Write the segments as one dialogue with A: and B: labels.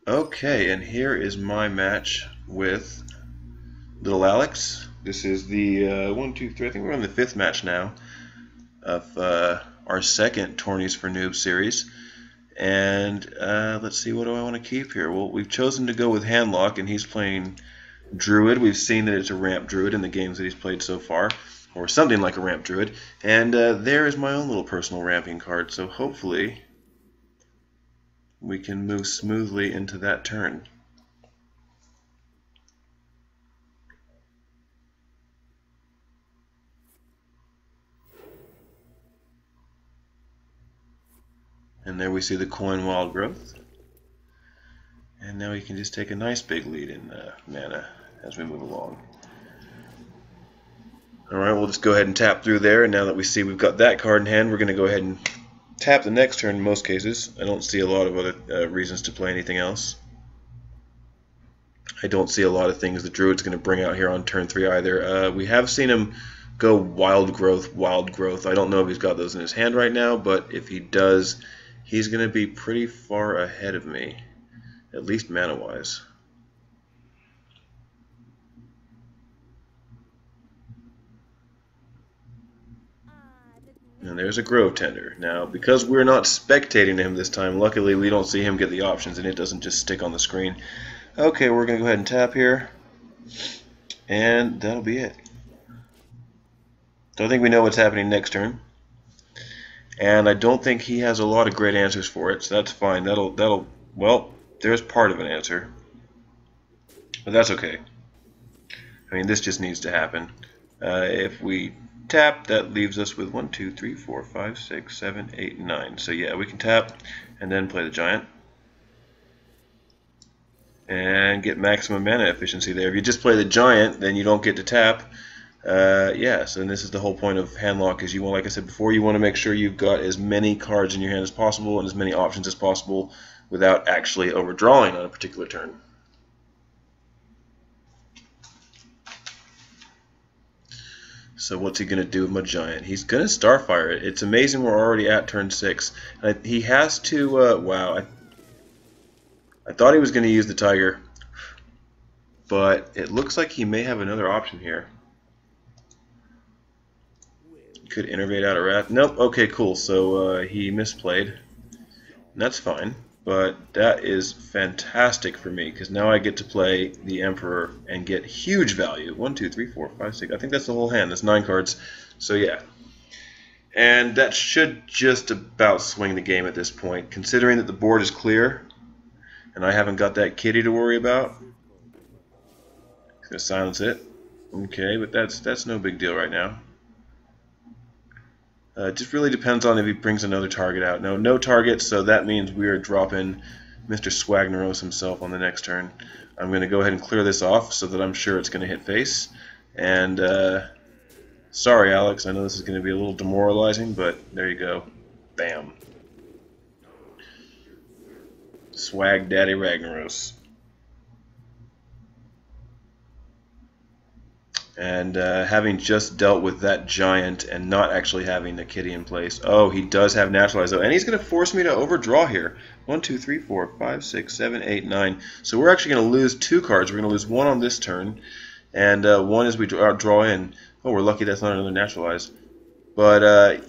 A: Okay, and here is my match with little Alex. This is the 1, 2, 3. I think we're on the 5th match now of our second Tourneys for Noob series. And let's see, what do I want to keep here? Well, we've chosen to go with Handlock, and he's playing Druid. We've seen that it's a ramp Druid in the games that he's played so far, or something like a ramp Druid. And there is my own little personal ramping card, so hopefully we can move smoothly into that turn. And there we see the coin Wild Growth. And now we can just take a nice big lead in mana as we move along. Alright, we'll just go ahead and tap through there, and now that we see we've got that card in hand, we're going to go ahead and tap the next turn in most cases. I don't see a lot of other reasons to play anything else. I don't see a lot of things the Druid's going to bring out here on turn 3 either. We have seen him go Wild Growth, Wild Growth. I don't know if he's got those in his hand right now, but if he does, he's going to be pretty far ahead of me, at least mana-wise. And there's a Grove Tender. Now, because we're not spectating him this time, luckily we don't see him get the options and it doesn't just stick on the screen. Okay, we're going to go ahead and tap here. And that'll be it. So I think we know what's happening next turn. And I don't think he has a lot of great answers for it, so that's fine. Well, there's part of an answer. But that's okay. I mean, this just needs to happen. If we tap, that leaves us with 1, 2, 3, 4, 5, 6, 7, 8, 9. So yeah, we can tap and then play the Giant and get maximum mana efficiency there. If you just play the Giant, then you don't get to tap. Yeah, so this is the whole point of Handlock, is you want, like I said before, you want to make sure you've got as many cards in your hand as possible and as many options as possible without actually overdrawing on a particular turn. So what's he going to do with my Giant? He's going to Starfire it. It's amazing we're already at turn 6. He has to, wow, I thought he was going to use the Tiger, but it looks like he may have another option here. Could Innervate out a Wrath. Nope, okay, cool. So he misplayed. And that's fine. But that is fantastic for me, because now I get to play the Emperor and get huge value. 1, 2, 3, 4, 5, 6. I think that's the whole hand. That's 9 cards. So yeah. And that should just about swing the game at this point, considering that the board is clear and I haven't got that kitty to worry about. Just gonna silence it. Okay, but that's no big deal right now. It just really depends on if he brings another target out. No targets, so that means we are dropping Mr. Swagneros himself on the next turn. I'm going to go ahead and clear this off so that I'm sure it's going to hit face. And sorry, Alex, I know this is going to be a little demoralizing, but there you go. Bam. Swag Daddy Ragnaros. And having just dealt with that Giant and not actually having the kitty in place. Oh, he does have Naturalize though, and he's going to force me to overdraw here. 1, 2, 3, 4, 5, 6, 7, 8, 9. So we're actually going to lose 2 cards. We're going to lose 1 on this turn, and 1 as we draw in. Oh, we're lucky that's not another Naturalize. But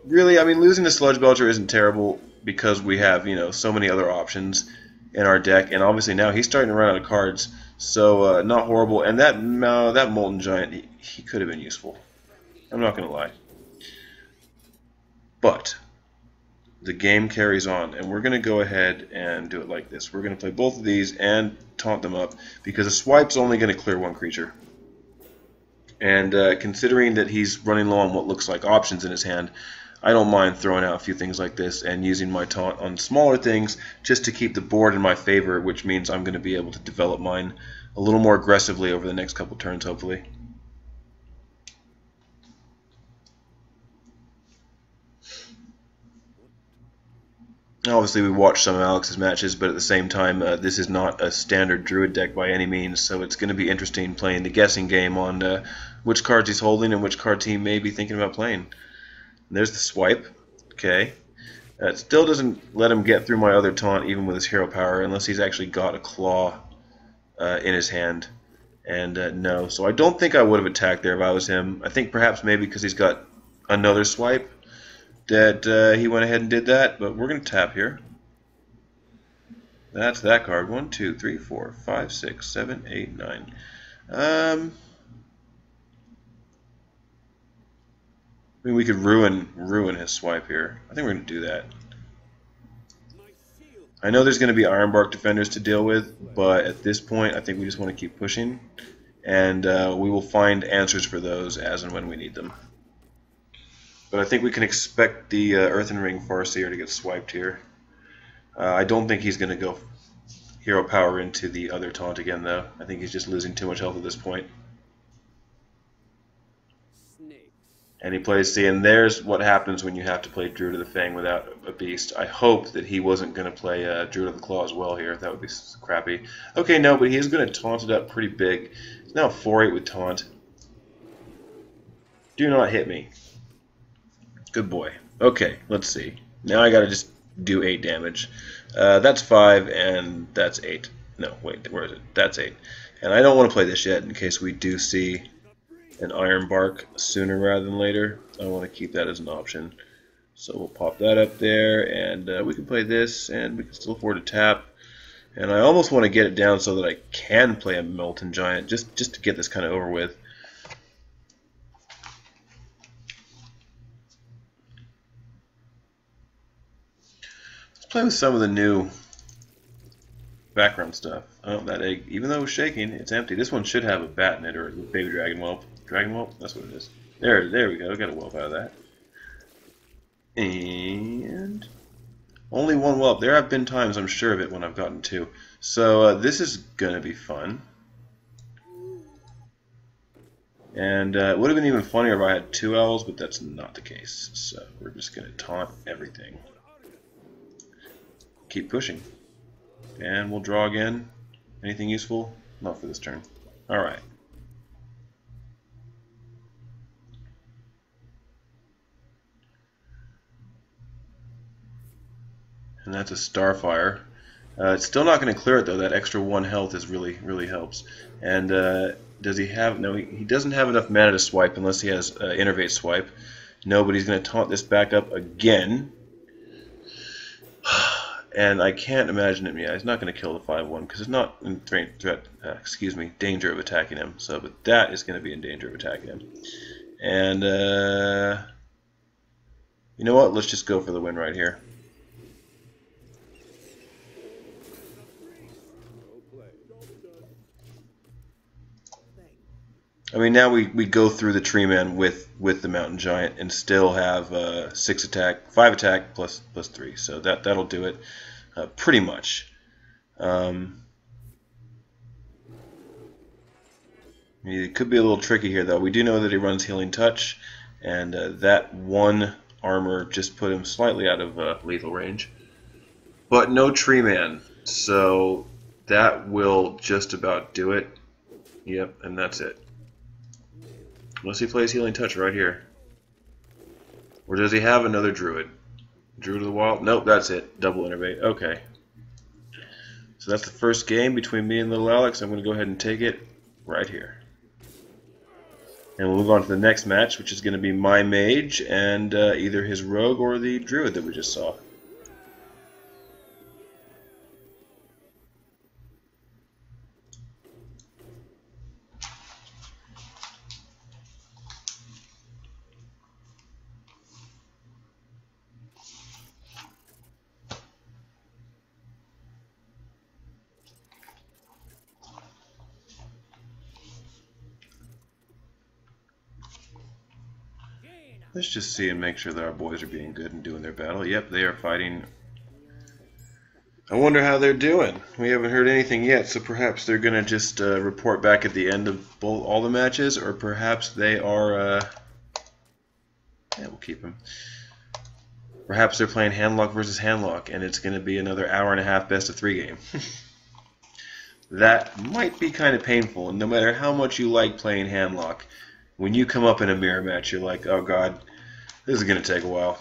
A: really, I mean, losing to Sludge Belcher isn't terrible because we have, you know, so many other options in our deck, and obviously now he's starting to run out of cards. So not horrible, and that Molten Giant, he could have been useful. I'm not going to lie. But the game carries on, and we're going to go ahead and do it like this. We're going to play both of these and taunt them up, because a swipe's only going to clear 1 creature. And considering that he's running low on what looks like options in his hand, I don't mind throwing out a few things like this and using my taunt on smaller things just to keep the board in my favor, which means I'm going to be able to develop mine a little more aggressively over the next couple turns, hopefully. Obviously, we watched some of Alex's matches, but at the same time, this is not a standard Druid deck by any means, so it's going to be interesting playing the guessing game on which cards he's holding and which cards he may be thinking about playing. There's the swipe. Okay. It still doesn't let him get through my other taunt even with his hero power unless he's actually got a claw in his hand. And no, so I don't think I would have attacked there if I was him. I think perhaps maybe because he's got another swipe that he went ahead and did that, but we're going to tap here. That's that card. 1, 2, 3, 4, 5, 6, 7, 8, 9. I mean, we could ruin his swipe here. I think we're going to do that. I know there's going to be Ironbark defenders to deal with, but at this point, I think we just want to keep pushing, and we will find answers for those as and when we need them. But I think we can expect the Earthen Ring Farseer to get swiped here. I don't think he's going to go hero power into the other taunt again, though. I think he's just losing too much health at this point. And he plays, see, and there's what happens when you have to play Druid of the Fang without a beast. I hoped that he wasn't going to play Druid of the Claw as well here. That would be crappy. Okay, no, but he is going to taunt it up pretty big. He's now 4-8 with taunt. Do not hit me. Good boy. Okay, let's see. Now I got to just do 8 damage. That's 5, and that's 8. No, wait, where is it? That's 8. And I don't want to play this yet in case we do see an Ironbark sooner rather than later. I want to keep that as an option. So we'll pop that up there, and we can play this, and we can still afford to tap. And I almost want to get it down so that I can play a Molten Giant, just to get this kind of over with. Play with some of the new background stuff. Oh, that egg, even though it was shaking, it's empty. This one should have a bat in it, or a baby dragon whelp. Dragon whelp? That's what it is. There we go. Got a whelp out of that. And only one whelp. There have been times, I'm sure of it, when I've gotten 2. So this is going to be fun. And it would have been even funnier if I had 2 owls, but that's not the case. So we're just going to taunt everything. Keep pushing. And we'll draw again. Anything useful? Not for this turn. Alright. And that's a Starfire. It's still not going to clear it though. That extra 1 health is really helps. And does he have... No, he doesn't have enough mana to swipe unless he has Innervate Swipe. No, but he's going to taunt this back up again. And I can't imagine him. Yeah, he's not going to kill the 5-1 because it's not in danger of attacking him. So, but that is going to be in danger of attacking him. And you know what? Let's just go for the win right here. I mean, now we go through the Tree Man with the Mountain Giant and still have 6 attack, 5 attack plus 3. So that'll do it pretty much. It could be a little tricky here, though. We do know that he runs Healing Touch, and that 1 armor just put him slightly out of lethal range. But no Tree Man, so that will just about do it. Yep, and that's it. Unless he plays Healing Touch right here. Or does he have another Druid? Druid of the Wild? Nope, that's it. Double Innervate. Okay. So that's the first game between me and little Alex. I'm going to go ahead and take it right here. And we'll move on to the next match, which is going to be my Mage and either his Rogue or the Druid that we just saw. Let's just see and make sure that our boys are being good and doing their battle. Yep, they are fighting. I wonder how they're doing. We haven't heard anything yet, so perhaps they're going to just report back at the end of all the matches, or perhaps they are... yeah, we'll keep them. Perhaps they're playing Handlock versus Handlock, and it's going to be another hour-and-a-half best-of-3 game. That might be kind of painful, and no matter how much you like playing Handlock, when you come up in a mirror match, you're like, oh god, this is going to take a while.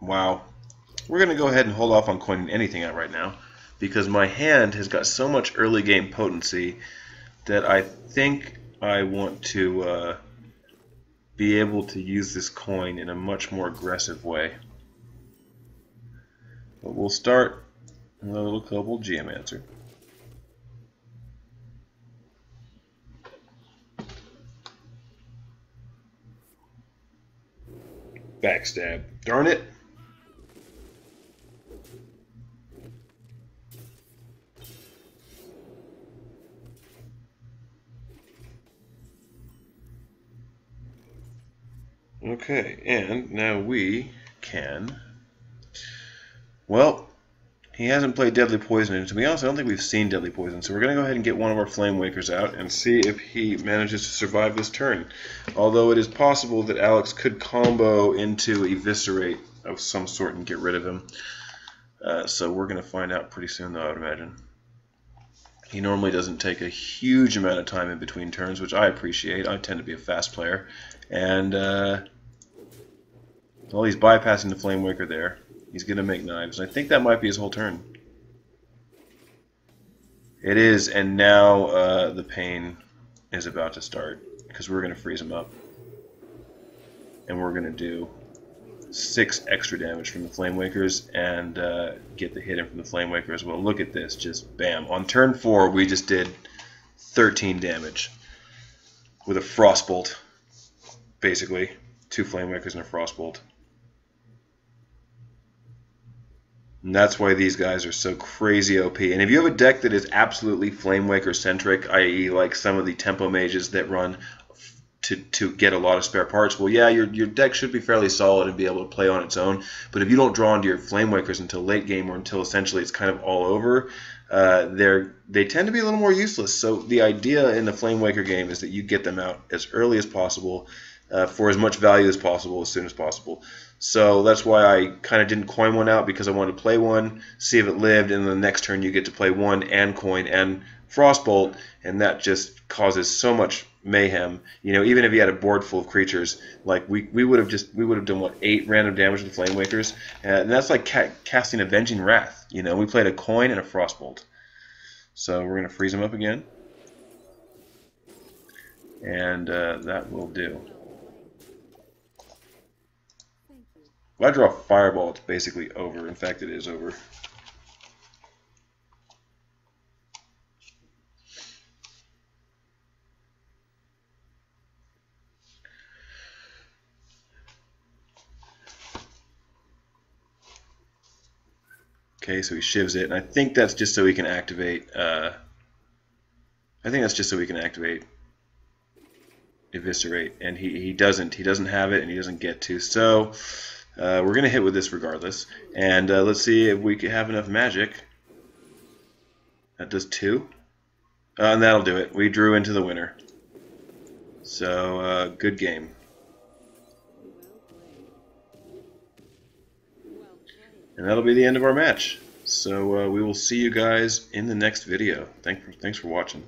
A: Wow. We're going to go ahead and hold off on coining anything out right now, because my hand has got so much early game potency that I think I want to be able to use this coin in a much more aggressive way. But we'll start a little Kobold Geomancer. Backstab. Darn it! Okay, and now we can... Well, he hasn't played Deadly Poison, and to be honest, I don't think we've seen Deadly Poison, so we're going to go ahead and get one of our Flame Wakers out and see if he manages to survive this turn. Although it is possible that Alex could combo into Eviscerate of some sort and get rid of him. So we're going to find out pretty soon, though, I would imagine. He normally doesn't take a huge amount of time in between turns, which I appreciate. I tend to be a fast player. And, well, he's bypassing the Flame Waker there. He's going to make knives. I think that might be his whole turn. It is, and now the pain is about to start, because we're going to freeze him up. And we're going to do 6 extra damage from the Flame Wakers and get the hit in from the Flame Waker as well. Look at this, just bam. On turn 4, we just did 13 damage with a Frostbolt, basically. 2 Flame Wakers and a Frostbolt. And that's why these guys are so crazy OP. And if you have a deck that is absolutely Flame Waker centric, i.e. like some of the tempo mages that run to get a lot of spare parts, well, yeah, your deck should be fairly solid and be able to play on its own. But if you don't draw into your Flame Wakers until late game or until essentially it's kind of all over, they tend to be a little more useless. So the idea in the Flame Waker game is that you get them out as early as possible for as much value as possible as soon as possible. So that's why I kind of didn't coin one out, because I wanted to play one, see if it lived, and the next turn you get to play one and coin and Frostbolt, and that just causes so much mayhem. You know, even if you had a board full of creatures, like we would have done what, 8 random damage with the Flame Wakers, and that's like casting Avenging Wrath. You know, we played a coin and a Frostbolt. So we're gonna freeze him up again, and that will do. If I draw Fireball, it's basically over. In fact, it is over. Okay, so he shivs it, and I think that's just so he can activate. Eviscerate, and he doesn't have it, and he doesn't get to. So we're gonna hit with this regardless, and let's see if we can have enough magic. That does 2, and that'll do it. We drew into the winner. So good game. And that'll be the end of our match. So we will see you guys in the next video. Thanks for watching.